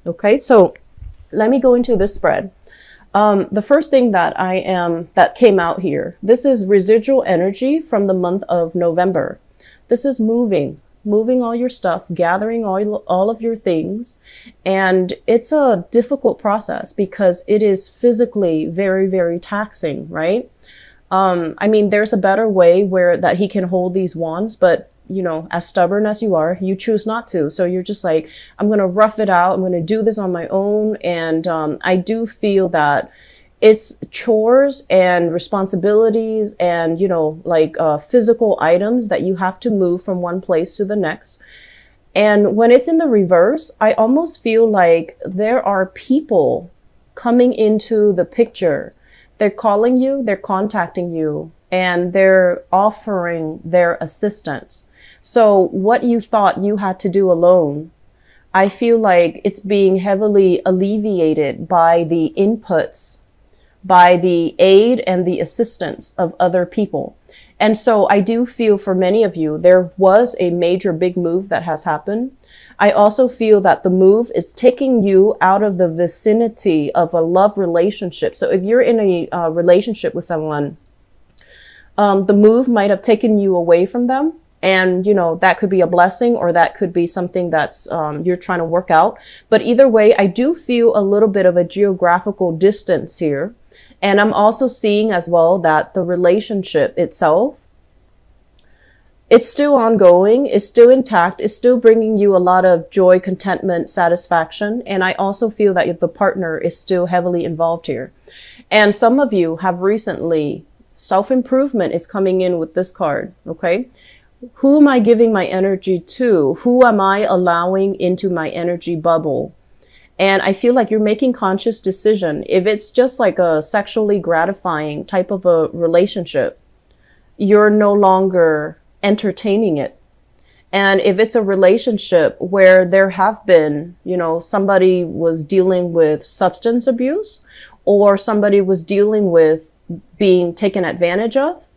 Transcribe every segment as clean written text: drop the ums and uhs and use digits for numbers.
Okay, so let me go into this spread. The first thing that came out here, this is residual energy from the month of November. This is moving all your stuff, gathering all of your things. And it's a difficult process because it is physically very, very taxing, right? I mean, there's a better way that he can hold these wands, but you know, as stubborn as you are, you choose not to. So you're just like, I'm going to rough it out. I'm going to do this on my own. And I do feel that it's chores and responsibilities and, you know, like physical items that you have to move from one place to the next. And when it's in the reverse, I almost feel like there are people coming into the picture. They're calling you, they're contacting you, and they're offering their assistance. So what you thought you had to do alone, I feel like it's being heavily alleviated by the inputs, by the aid and the assistance of other people. And so I do feel for many of you, there was a major big move that has happened. I also feel that the move is taking you out of the vicinity of a love relationship. So if you're in a relationship with someone, the move might have taken you away from them. And, you know, that could be a blessing or that could be something that's you're trying to work out. But either way, I do feel a little bit of a geographical distance here. And I'm also seeing as well that the relationship itself, it's still ongoing, it's still intact, it's still bringing you a lot of joy, contentment, satisfaction. And I also feel that the partner is still heavily involved here. And some of you have recently, self-improvement is coming in with this card, okay? Who am I giving my energy to? Who am I allowing into my energy bubble? And I feel like you're making conscious decision. If it's just like a sexually gratifying type of a relationship, you're no longer entertaining it. And if it's a relationship where there have been, you know, somebody was dealing with substance abuse or somebody was dealing with being taken advantage of,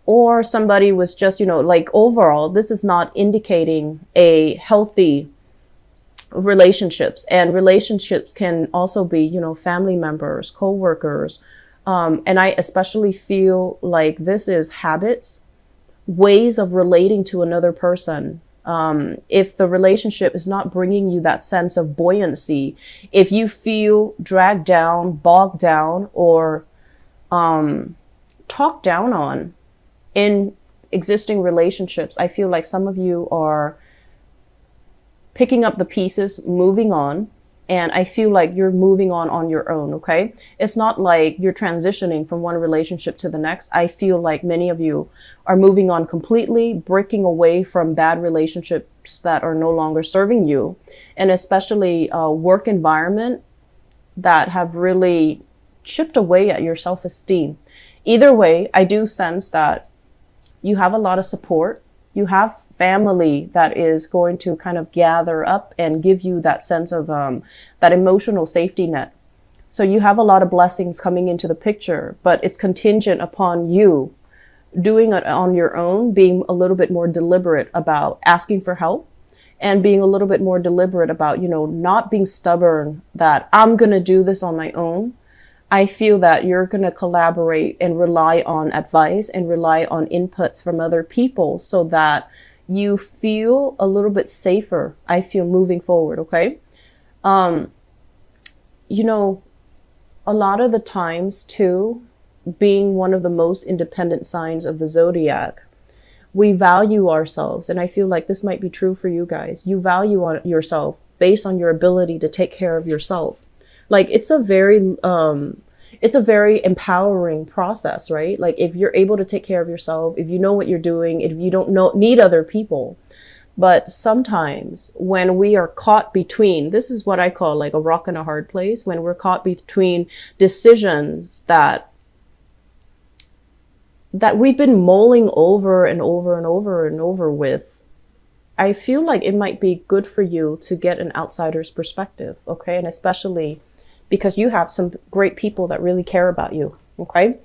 or somebody was just, you know, like overall, this is not indicating a healthy relationships. And relationships can also be, you know, family members, co-workers. And I especially feel like this is habits, ways of relating to another person. If the relationship is not bringing you that sense of buoyancy, if you feel dragged down, bogged down, or talked down on in existing relationships, I feel like some of you are picking up the pieces, moving on. And I feel like you're moving on your own, okay? It's not like you're transitioning from one relationship to the next. I feel like many of you are moving on completely, breaking away from bad relationships that are no longer serving you. And especially a work environment that have really chipped away at your self-esteem. Either way, I do sense that you have a lot of support. You have family that is going to kind of gather up and give you that sense of that emotional safety net. So you have a lot of blessings coming into the picture, but it's contingent upon you doing it on your own, being a little bit more deliberate about asking for help and being a little bit more deliberate about, you know, not being stubborn that I'm going to do this on my own. I feel that you're going to collaborate and rely on advice and rely on inputs from other people so that you feel a little bit safer, I feel, moving forward, okay? You know, a lot of the times too, being one of the most independent signs of the zodiac, we value ourselves. And I feel like this might be true for you guys. You value yourself based on your ability to take care of yourself. Like it's a very empowering process, right? Like if you're able to take care of yourself, if you know what you're doing, if you don't need other people. But sometimes when we are caught between, this is what I call like a rock and a hard place, when we're caught between decisions that we've been mulling over and over and over and over with, I feel like it might be good for you to get an outsider's perspective, okay? And especially because you have some great people that really care about you, okay?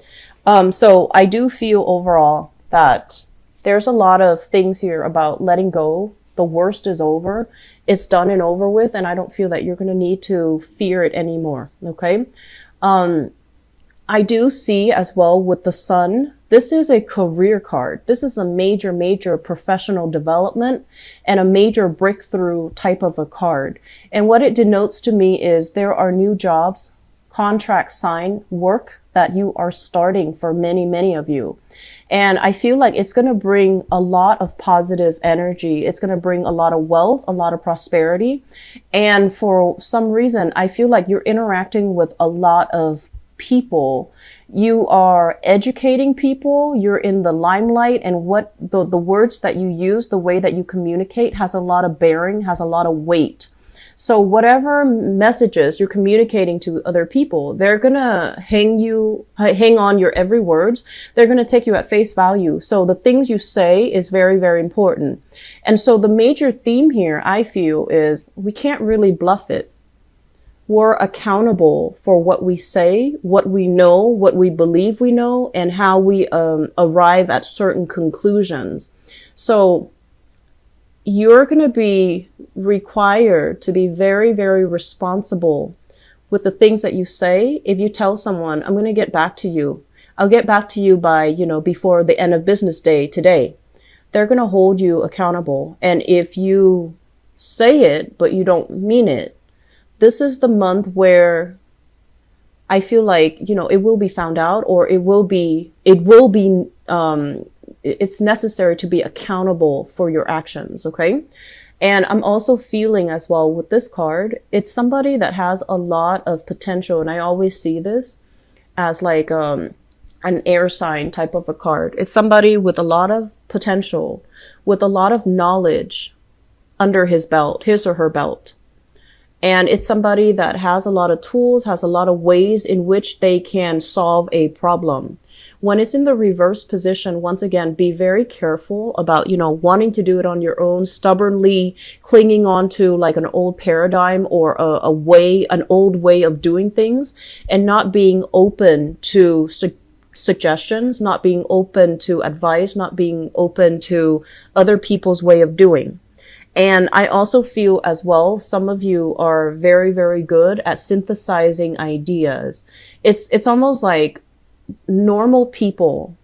So I do feel overall that there's a lot of things here about letting go the worst is over. It's done and over with, and I don't feel that you're going to need to fear it anymore. Okay. I do see as well with the sun, this is a career card. This is a major, major professional development and a major breakthrough type of a card. And what it denotes to me is there are new jobs, contracts signed, work that you are starting for many, many of you. And I feel like it's going to bring a lot of positive energy. It's going to bring a lot of wealth, a lot of prosperity. And for some reason, I feel like you're interacting with a lot of people. You are educating people. You're in the limelight, and what the words that you use, the way that you communicate has a lot of bearing, has a lot of weight. So whatever messages you're communicating to other people, they're going to hang on your every words. They're going to take you at face value. So the things you say is very, very important. And so the major theme here, I feel, is we can't really bluff it. We're accountable for what we say, what we know, what we believe we know, and how we arrive at certain conclusions. So you're going to be required to be very, very responsible with the things that you say. If you tell someone, I'm going to get back to you, I'll get back to you by, before the end of business day today, they're going to hold you accountable. And if you say it, but you don't mean it, this is the month where I feel like, it will be found out, or it's necessary to be accountable for your actions. Okay. And I'm also feeling as well with this card, it's somebody that has a lot of potential. And I always see this as like, an air sign type of a card. It's somebody with a lot of potential, with a lot of knowledge under his or her belt. And it's somebody that has a lot of tools, has a lot of ways in which they can solve a problem. When it's in the reverse position, once again, be very careful about, wanting to do it on your own, stubbornly clinging on to like an old paradigm or an old way of doing things, and not being open to suggestions, not being open to advice, not being open to other people's way of doing. And I also feel as well, some of you are very, very good at synthesizing ideas. It's almost like normal people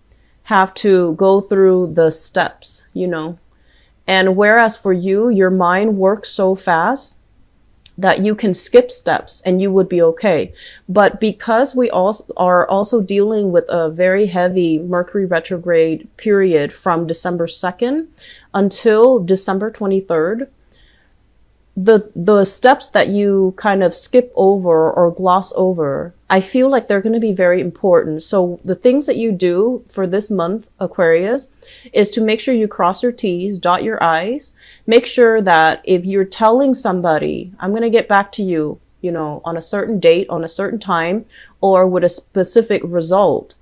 have to go through the steps, and whereas for you, your mind works so fast that you can skip steps and you would be okay. But because we are also dealing with a very heavy Mercury retrograde period from December 2nd until December 23rd, the steps that you kind of skip over or gloss over, I feel like they're going to be very important. So the things that you do for this month, Aquarius, is to make sure you cross your T's, dot your I's. Make sure that if you're telling somebody, I'm going to get back to you, on a certain date, on a certain time, or with a specific result,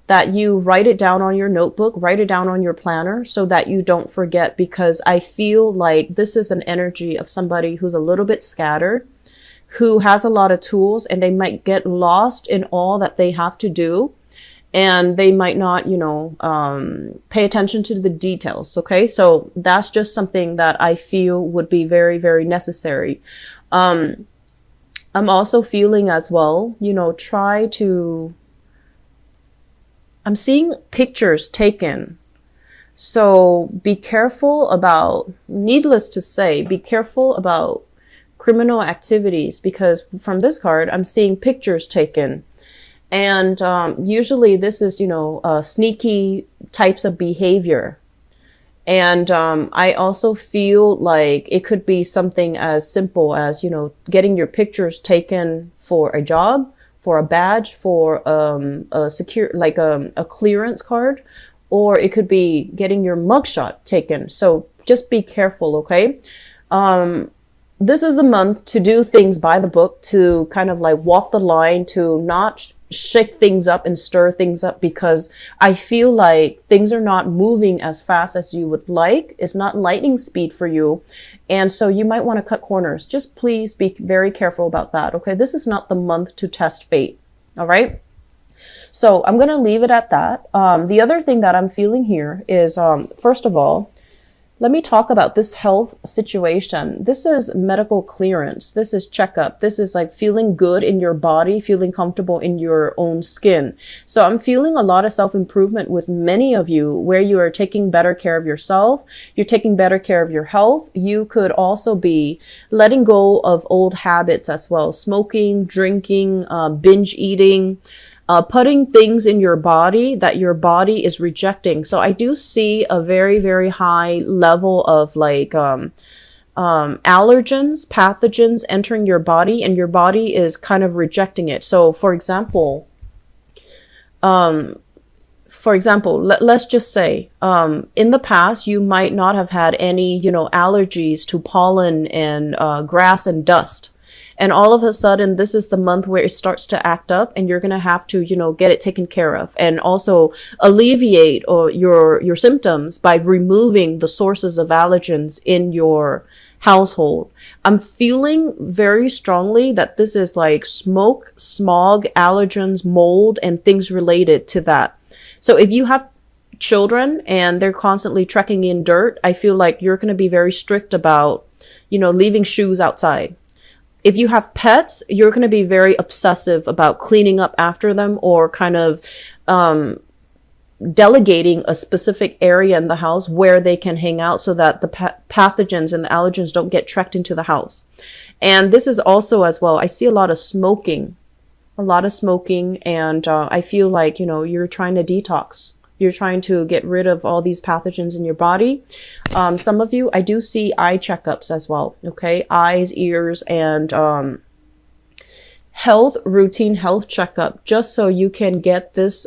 that you write it down on your notebook, write it down on your planner so that you don't forget, because I feel like this is an energy of somebody who's a little bit scattered, who has a lot of tools, and they might get lost in all that they have to do. And they might not, pay attention to the details. Okay. So that's just something that I feel would be very, very necessary. I'm also feeling as well, I'm seeing pictures taken. So be careful about, needless to say, be careful about criminal activities, because from this card, I'm seeing pictures taken. And usually this is, sneaky types of behavior. And I also feel like it could be something as simple as, getting your pictures taken for a job, for a badge, for a secure, like a clearance card, or it could be getting your mugshot taken. So just be careful, okay? This is a month to do things by the book, to kind of like walk the line, to not shake things up and stir things up, because I feel like things are not moving as fast as you would like. It's not lightning speed for you. And so you might want to cut corners. Just please be very careful about that. Okay. This is not the month to test fate. All right. So I'm going to leave it at that. The other thing that I'm feeling here is, first of all, Let me talk about this health situation. This is medical clearance. This is checkup. This is like feeling good in your body, feeling comfortable in your own skin. So I'm feeling a lot of self-improvement with many of you where you are taking better care of yourself. You're taking better care of your health. You could also be letting go of old habits as well. Smoking, drinking, binge eating, putting things in your body that your body is rejecting. So I do see a very, very high level of like, allergens, pathogens entering your body, and your body is kind of rejecting it. So for example, let's just say, in the past, you might not have had any, allergies to pollen and, grass and dust. And all of a sudden, this is the month where it starts to act up and you're going to have to, get it taken care of and also alleviate your symptoms by removing the sources of allergens in your household. I'm feeling very strongly that this is like smoke, smog, allergens, mold, and things related to that. So if you have children and they're constantly trekking in dirt, I feel like you're going to be very strict about, leaving shoes outside. If you have pets, you're going to be very obsessive about cleaning up after them or kind of delegating a specific area in the house where they can hang out so that the pathogens and the allergens don't get trekked into the house. And this is also as well, I see a lot of smoking, and I feel like, you're trying to detox. You're trying to get rid of all these pathogens in your body. Some of you, I do see eye checkups as well. Okay. Eyes, ears, and, routine health checkup, just so you can get this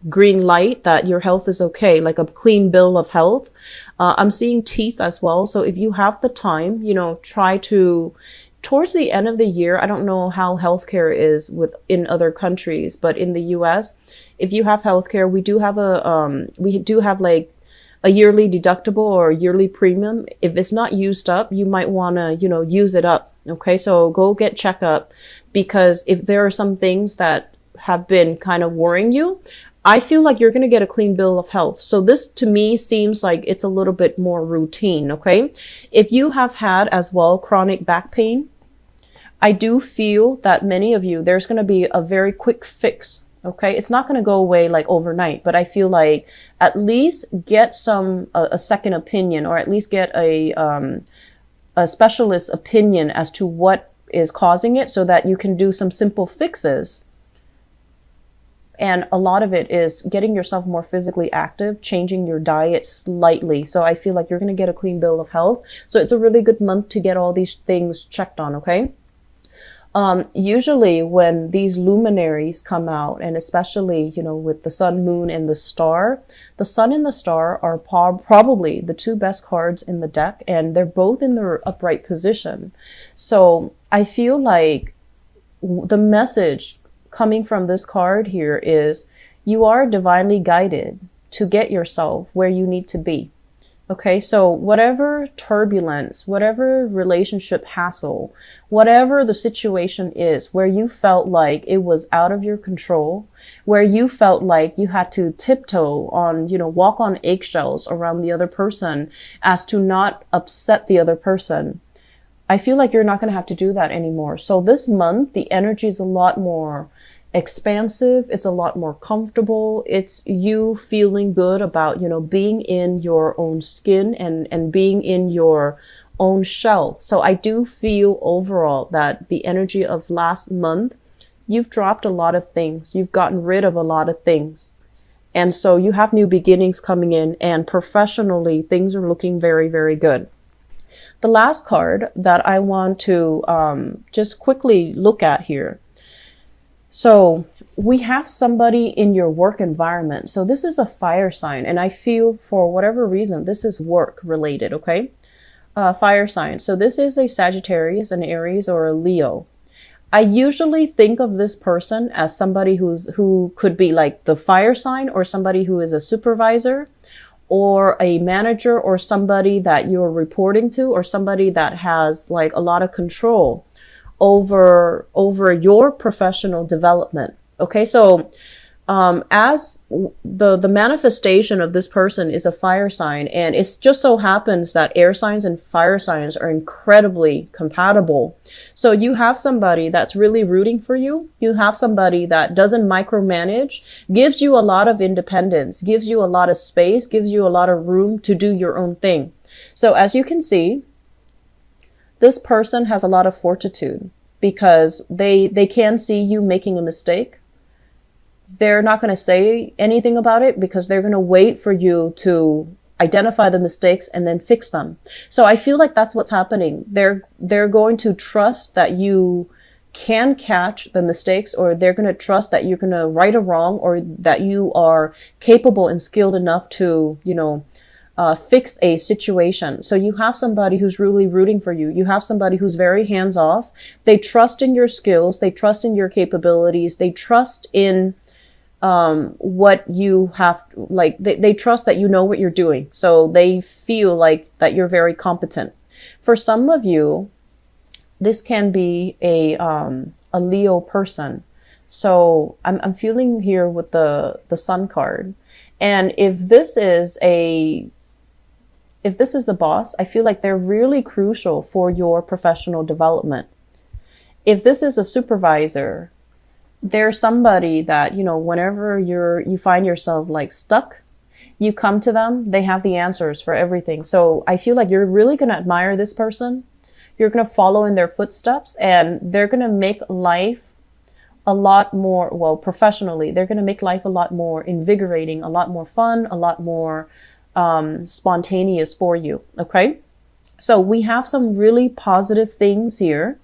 green light that your health is okay, like a clean bill of health. I'm seeing teeth as well. So if you have the time, try to, towards the end of the year, I don't know how healthcare is in other countries, but in the US, if you have healthcare, we do have like a yearly deductible or a yearly premium. If it's not used up, you might want to, use it up. Okay. So go get checkup, because if there are some things that have been kind of worrying you, I feel like you're going to get a clean bill of health. So this to me seems like it's a little bit more routine. Okay. If you have had as well chronic back pain, I do feel that many of you, there's going to be a very quick fix. Okay. It's not going to go away like overnight, but I feel like at least get a second opinion, or at least get a specialist opinion as to what is causing it, so that you can do some simple fixes. And a lot of it is getting yourself more physically active, changing your diet slightly. So I feel like you're going to get a clean bill of health. So it's a really good month to get all these things checked on. Okay. Usually when these luminaries come out, and especially, with the sun, moon, and the star, the sun and the star are probably the two best cards in the deck, and they're both in their upright position. So I feel like the message coming from this card here is you are divinely guided to get yourself where you need to be. Okay, so whatever turbulence, whatever relationship hassle, whatever the situation is where you felt like it was out of your control, where you felt like you had to tiptoe on, walk on eggshells around the other person as to not upset the other person, I feel like you're not going to have to do that anymore. So this month, the energy is a lot more expansive. It's a lot more comfortable. It's you feeling good about, being in your own skin and being in your own shell. So I do feel overall that the energy of last month, you've dropped a lot of things. You've gotten rid of a lot of things. And so you have new beginnings coming in, and professionally, things are looking very, very good. The last card that I want to just quickly look at here. So we have somebody in your work environment. So this is a fire sign, and I feel for whatever reason, this is work related. Okay. Fire sign. So this is a Sagittarius, an Aries, or a Leo. I usually think of this person as somebody who could be like the fire sign, or somebody who is a supervisor or a manager, or somebody that you're reporting to, or somebody that has like a lot of control over your professional development. Okay. So, As the manifestation of this person is a fire sign, and it just so happens that air signs and fire signs are incredibly compatible. So you have somebody that's really rooting for you. You have somebody that doesn't micromanage, gives you a lot of independence, gives you a lot of space, gives you a lot of room to do your own thing. So as you can see, this person has a lot of fortitude because they can see you making a mistake. They're not going to say anything about it because they're going to wait for you to identify the mistakes and then fix them. So I feel like that's what's happening. They're going to trust that you can catch the mistakes, or they're going to trust that you're going to right a wrong, or that you are capable and skilled enough to, fix a situation. So you have somebody who's really rooting for you. You have somebody who's very hands off. They trust in your skills. They trust in your capabilities. They trust in what you have, like, they trust that you know what you're doing. So they feel like that you're very competent. For some of you, this can be a Leo person. So I'm feeling here with the Sun card. And if this is a boss, I feel like they're really crucial for your professional development. If this is a supervisor, there's somebody that, whenever you find yourself like stuck, you come to them, they have the answers for everything. So I feel like you're really going to admire this person. You're going to follow in their footsteps, and they're going to make life a lot more, well, professionally, they're going to make life a lot more invigorating, a lot more fun, a lot more spontaneous for you. Okay. So we have some really positive things here.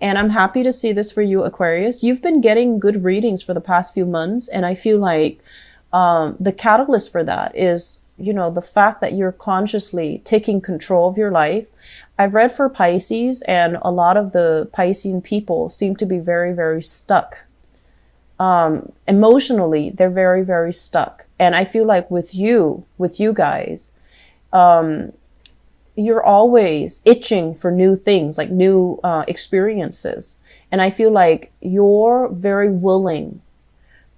And I'm happy to see this for you, Aquarius. You've been getting good readings for the past few months. And I feel like the catalyst for that is, the fact that you're consciously taking control of your life. I've read for Pisces, and a lot of the Piscean people seem to be very, very stuck. Emotionally, they're very, very stuck. And I feel like with you guys, you're always itching for new things, like new experiences. And I feel like you're very willing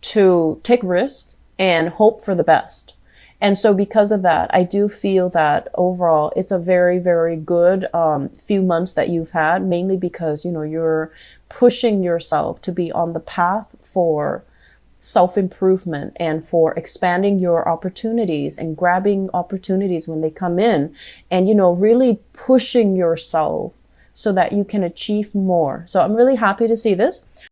to take risk and hope for the best. And so because of that, I do feel that overall it's a very, very good few months that you've had, mainly because, you're pushing yourself to be on the path for self-improvement and for expanding your opportunities and grabbing opportunities when they come in, and, really pushing yourself so that you can achieve more. So I'm really happy to see this.